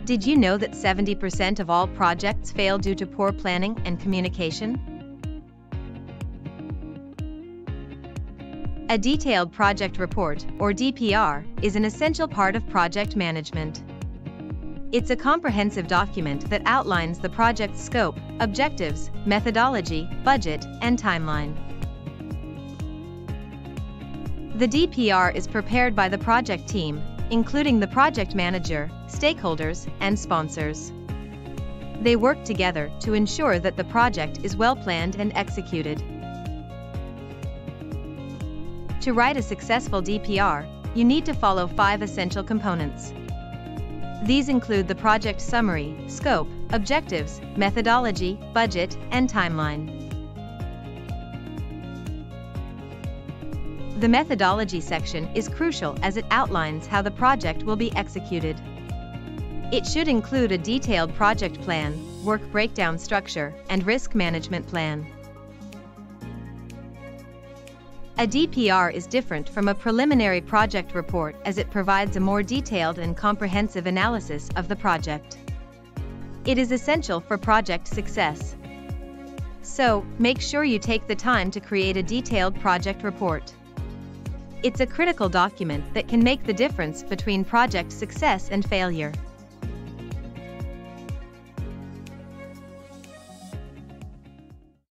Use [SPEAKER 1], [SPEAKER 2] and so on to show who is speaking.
[SPEAKER 1] Did you know that 70% of all projects fail due to poor planning and communication? A detailed project report, or DPR, is an essential part of project management. It's a comprehensive document that outlines the project's scope, objectives, methodology, budget, and timeline. The DPR is prepared by the project team, including the project manager, stakeholders, and sponsors. They work together to ensure that the project is well planned and executed. To write a successful DPR, you need to follow 5 essential components. These include the project summary, scope, objectives, methodology, budget, and timeline. The methodology section is crucial as it outlines how the project will be executed. It should include a detailed project plan, work breakdown structure, and risk management plan. A DPR is different from a preliminary project report as it provides a more detailed and comprehensive analysis of the project. It is essential for project success. So, make sure you take the time to create a detailed project report. It's a critical document that can make the difference between project success and failure.